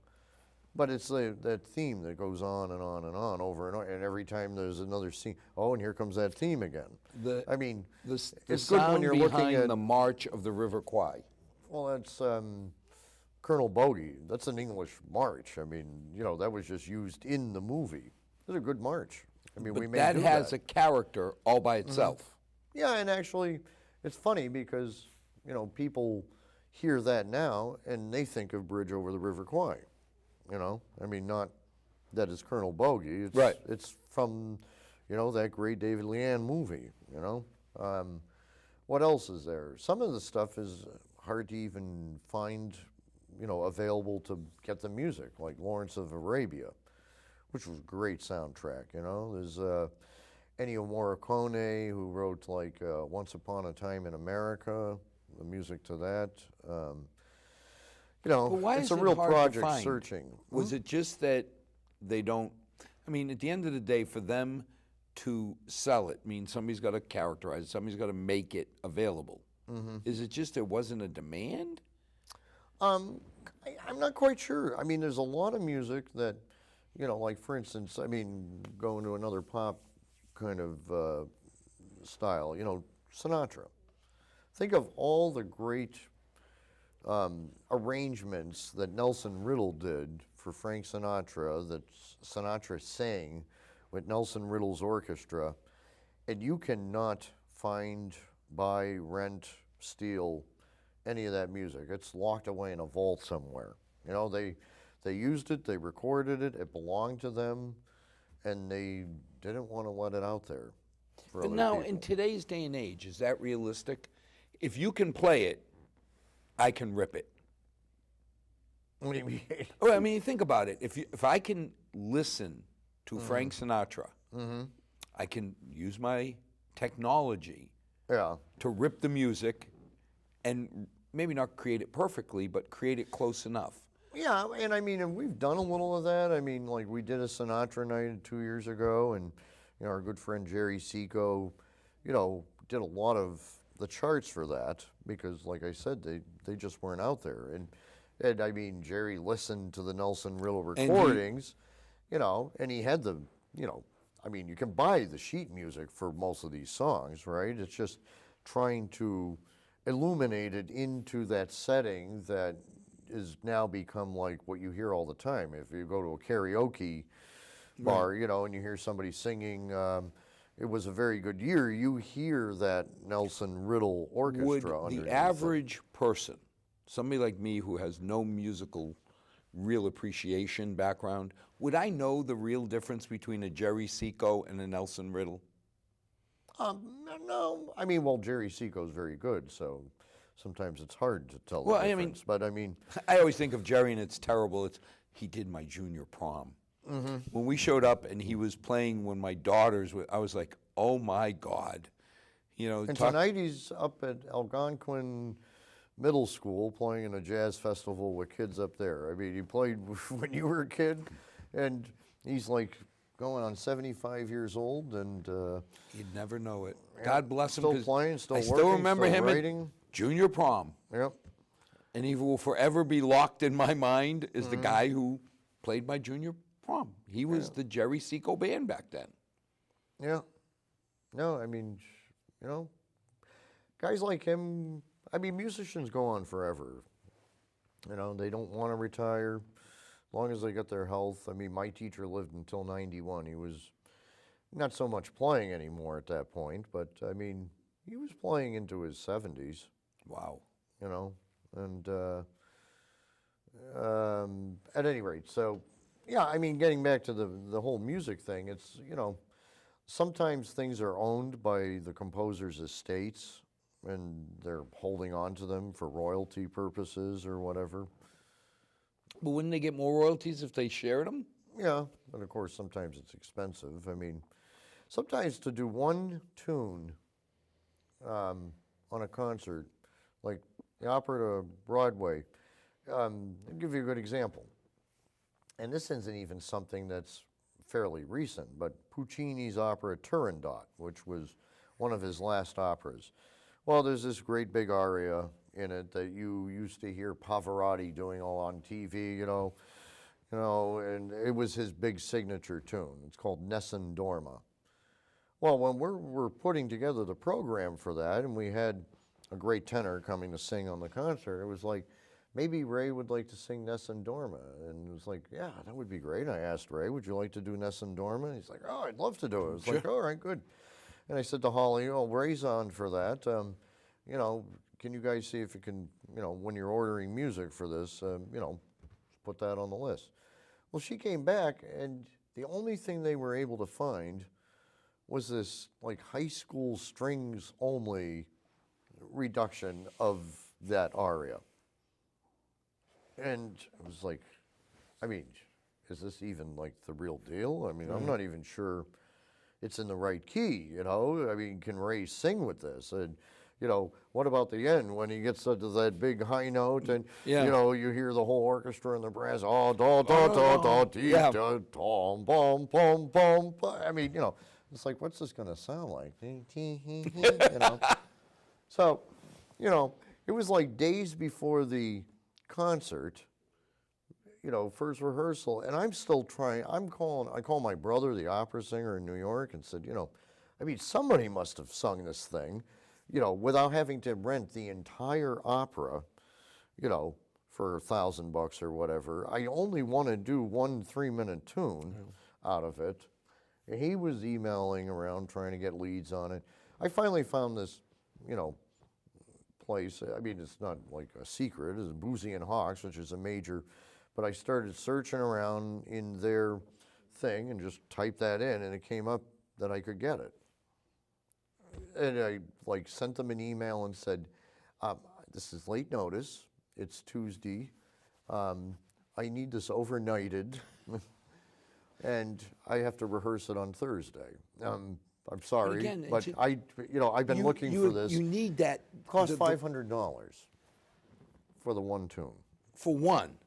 but it's that theme that goes on and on and on over and over, and every time there's another scene, oh, and here comes that theme again. I mean, The it's sound good when you're looking behind at the March of the River Kwai. well, that's Colonel Bogey. That's an English march. I mean, you know, that was just used in the movie. It's a good march. I mean, we But may that do has that. a character all by itself. Yeah, and actually, it's funny because, you know, people hear that now and they think of Bridge Over the River Kwai. You know, I mean, not that it's Colonel Bogey. It's, Right. It's from, you know, that great David Leanne movie, you know. What else is there? Some of the stuff is hard to even find, you know, available to get the music, like Lawrence of Arabia, which was a great soundtrack, you know. There's, Ennio Morricone, who wrote like Once Upon a Time in America, the music to that. But why it's is a it real hard to project find? searching. Was it just that they don't? I mean, at the end of the day, for them to sell it means somebody's got to characterize it, somebody's got to make it available. Is it just there wasn't a demand? I'm not quite sure. I mean, there's a lot of music that, like for instance, I mean, going to another pop kind of style, Sinatra. Think of all the great arrangements that Nelson Riddle did for Frank Sinatra, that Sinatra sang with Nelson Riddle's orchestra, and you cannot find, buy, rent, steal any of that music. It's locked away in a vault somewhere. They used it, they recorded it, it belonged to them, and they didn't want to let it out there for But other now, people. in today's day and age, is that realistic? If you can play it, I can rip it. What do you mean? Well, I mean, think about it. If I can listen to Frank Sinatra, I can use my technology Yeah. to rip the music and maybe not create it perfectly, but create it close enough. Yeah, and I mean, and we've done a little of that. I mean, like we did a Sinatra night 2 years ago, and our good friend Jerry Seco, did a lot of the charts for that because, like I said, they just weren't out there. And I mean, Jerry listened to the Nelson Riddle recordings, and he had the, I mean, you can buy the sheet music for most of these songs, right? It's just trying to illuminate it into that setting that is now become like what you hear all the time. If you go to a karaoke bar, and you hear somebody singing, "It Was a Very Good Year," you hear that Nelson Riddle orchestra Would underneath the it. average person, somebody like me who has no musical real appreciation background, would I know the real difference between a Jerry Seco and a Nelson Riddle? No, I mean, well, Jerry Seco's very good, so sometimes it's hard to tell Well, the I mean- difference. But I mean, I always think of Jerry, and it's terrible. He did my junior prom. When we showed up and he was playing when my daughters were, I was like, oh my God. and tonight he's up at Algonquin Middle School playing in a jazz festival with kids up there. I mean, he played when you were a kid, and he's like going on 75 years old, and you'd never know it. God bless him. still 'cause playing, still I working, still remember still him writing. at junior prom. Yep. And he will forever be locked in my mind as the guy who played my junior prom. He was the Jerry Seco band back then. Yeah. No, I mean, guys like him, I mean, musicians go on forever. They don't want to retire as long as they get their health. I mean, my teacher lived until 91. He was not so much playing anymore at that point, but I mean, he was playing into his 70s, Wow. and at any rate, so yeah, I mean, getting back to the whole music thing, it's, sometimes things are owned by the composer's estates and they're holding on to them for royalty purposes or whatever. But wouldn't they get more royalties if they shared them? Yeah, but of course, sometimes it's expensive. I mean, sometimes to do one tune on a concert, like the opera to Broadway, I'll give you a good example. And this isn't even something that's fairly recent, but Puccini's opera Turandot, which was one of his last operas. Well, there's this great big aria in it that you used to hear Pavarotti doing all on TV, and it was his big signature tune. It's called Nessun Dorma. Well, when we're putting together the program for that, and we had a great tenor coming to sing on the concert, it was like, maybe Ray would like to sing Nessun Dorma. And it was like, yeah, that would be great. I asked Ray, would you like to do Nessun Dorma? And he's like, oh, I'd love to do it. I was like, all right, good. And I said to Holly, oh, Ray's on for that. Can you guys see if you can, when you're ordering music for this, put that on the list. Well, she came back, and the only thing they were able to find was this like high school strings only reduction of that aria. And it was like, I mean, is this even like the real deal? I mean, I'm not even sure it's in the right key, you know. I mean, can Ray sing with this? And, you know, what about the end when he gets to that big high note and, Yeah. you know, you hear the whole orchestra and the brass, oh, da, da, da, da, dee, Yeah. da, tom, bom, bom, bom. I mean, you know, it's like, what's this going to sound like? You know. So, you know, it was like days before the concert, you know, first rehearsal, and I'm still trying. I called my brother, the opera singer in New York, and said, you know, I mean, somebody must have sung this thing, you know, without having to rent the entire opera, you know, for $1,000 or whatever. I only want to do 1 3-minute tune out of it. And he was emailing around trying to get leads on it. I finally found this, you know, place. I mean, it's not like a secret. It's Boozy and Hawks, which is a major. But I started searching around in their thing and just typed that in, and it came up that I could get it. And I like sent them an email and said, "This is late notice. It's Tuesday. I need this overnighted, and I have to rehearse it on Thursday. I'm sorry, again, but I've been looking for this. You need that. It cost $500 for the one tune. For one.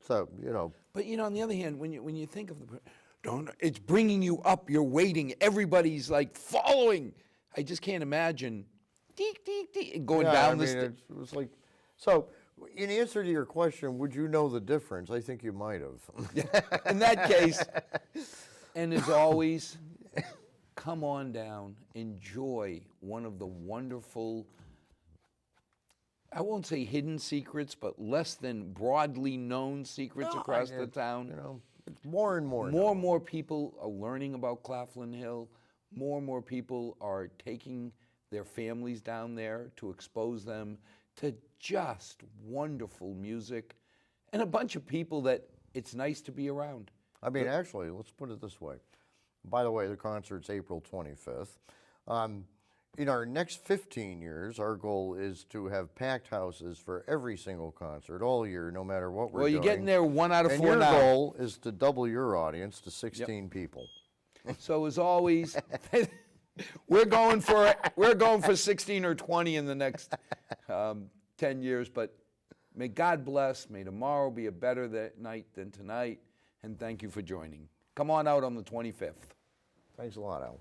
So, you know. But you know, on the other hand, when you think of it's bringing you up. You're waiting. Everybody's like following. I just can't imagine. Deek, deek, deek, going down this. It was like, so. In answer to your question, would you know the difference? I think you might have. In that case, and as always, come on down. Enjoy one of the wonderful, I won't say hidden secrets, but less than broadly known secrets across the town. You know, it's more and more. More and more people are learning about Claflin Hill. More and more people are taking their families down there to expose them to just wonderful music and a bunch of people that it's nice to be around. I mean, actually, let's put it this way. By the way, the concert's April 25th. In our next 15 years, our goal is to have packed houses for every single concert all year, no matter what we're doing. Well, you're getting there 1 out of 4 and now. your goal is to double your audience to 16 people. So as always, we're going for 16 or 20 in the next 10 years. But may God bless. May tomorrow be a better night than tonight. And thank you for joining. Come on out on the 25th. Thanks a lot, Al.